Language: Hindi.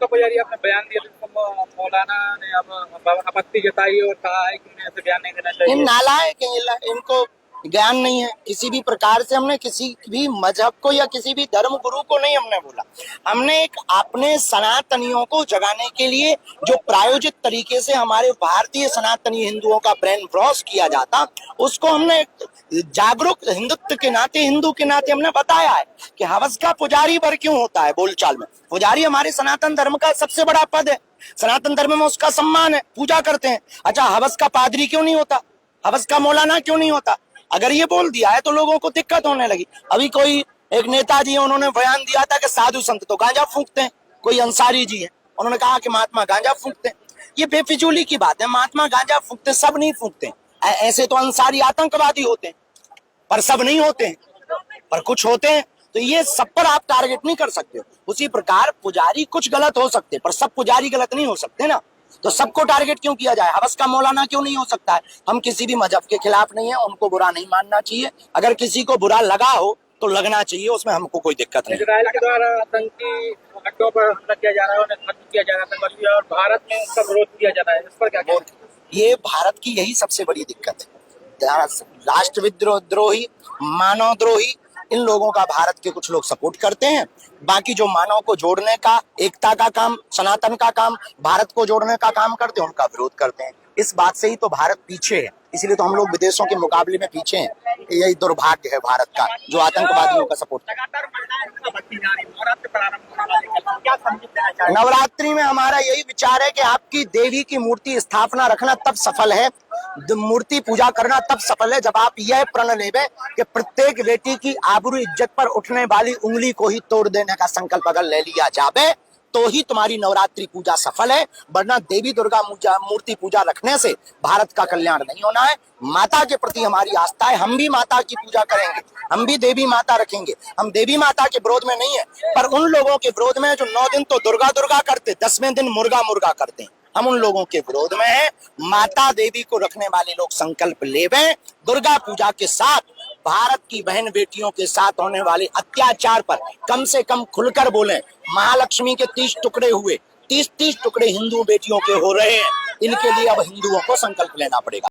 मौका पुजारी आपने बयान दिया तो मौलाना ने अब आपत्ति जताई और कहा है कि उन्हें ऐसे बयान नहीं देना चाहिए। इन नालायक हैं, इनको ज्ञान नहीं है किसी भी प्रकार से। हमने किसी भी मजहब को या किसी भी धर्म गुरु को नहीं हमने बोला। हमने एक अपने सनातनियों को जगाने के लिए जो प्रायोजित तरीके से हमारे भारतीय सनातनी हिंदुओं का ब्रेन वॉश किया जाता, उसको हमने जागरूक हिंदुत्व के नाते, हिंदू के नाते हमने बताया है कि हवस का पुजारी पर क्यों होता है। बोलचाल में पुजारी हमारे सनातन धर्म का सबसे बड़ा पद है, सनातन धर्म में उसका सम्मान है, पूजा करते हैं। अच्छा, हवस का पादरी क्यों नहीं होता, हवस का मौलाना क्यों नहीं होता? अगर ये बोल दिया है तो लोगों को दिक्कत होने लगी। अभी कोई एक नेताजी है, उन्होंने बयान दिया था कि साधु संत तो गांजा फूंकते हैं। कोई अंसारी जी है, उन्होंने कहा कि महात्मा गांजा फूंकते हैं। ये बेफिजूली की बात है। महात्मा गांजा फूंकते, सब नहीं फूंकते। ऐसे तो अंसारी आतंकवादी होते हैं, पर सब नहीं होते हैं, पर कुछ होते हैं। तो ये सब पर आप टारगेट नहीं कर सकते हो। उसी प्रकार पुजारी कुछ गलत हो सकते, पर सब पुजारी गलत नहीं हो सकते ना। तो सबको टारगेट क्यों किया जाए? हवस का मौलाना क्यों नहीं हो सकता है? हम किसी भी मजहब के खिलाफ नहीं है, उनको बुरा नहीं मानना चाहिए। अगर किसी को बुरा लगा हो तो लगना चाहिए, उसमें हमको कोई दिक्कत नहीं। इजराइल के द्वारा आतंकी अड्डों पर हमला किया जा रहा है, उन्हें खत्म किया जा रहा है और भारत में उसका विरोध किया जा रहा है, इस पर क्या कहते हैं? ये भारत की यही सबसे बड़ी दिक्कत है। राष्ट्रविद्रोही, मानवद्रोही, इन लोगों का भारत के कुछ लोग सपोर्ट करते हैं। बाकी जो मानव को जोड़ने का, एकता का काम, सनातन का काम, भारत को जोड़ने का काम करते हैं, उनका विरोध करते हैं। इस बात से ही तो भारत पीछे है, इसीलिए तो हम लोग विदेशों के मुकाबले में पीछे हैं। यही दुर्भाग्य है भारत का, जो आतंकवादियों का सपोर्ट। नवरात्रि में हमारा यही विचार है कि आपकी देवी की मूर्ति स्थापना रखना तब सफल है, मूर्ति पूजा करना तब सफल है, जब आप यह प्रण लेवे कि प्रत्येक बेटी की आबरू इज्जत पर उठने वाली उंगली को ही तोड़ देने का संकल्प अगर ले लिया जावे तो ही तुम्हारी नवरात्रि पूजा सफल है। वरना देवी दुर्गा मूर्ति पूजा रखने से भारत का कल्याण नहीं होना है। माता के प्रति हमारी आस्था है, हम भी माता की पूजा करेंगे, हम भी देवी माता रखेंगे। हम देवी माता के विरोध में नहीं है, पर उन लोगों के विरोध में जो 9 दिन तो दुर्गा दुर्गा करते, 10वें दिन मुर्गा मुर्गा करते हैं, हम उन लोगों के विरोध में हैं। माता देवी को रखने वाले लोग संकल्प लेवें, दुर्गा पूजा के साथ भारत की बहन बेटियों के साथ होने वाले अत्याचार पर कम से कम खुलकर बोलें। महालक्ष्मी के 30 टुकड़े हुए, 30 टुकड़े हिंदू बेटियों के हो रहे हैं। इनके लिए अब हिंदुओं को संकल्प लेना पड़ेगा।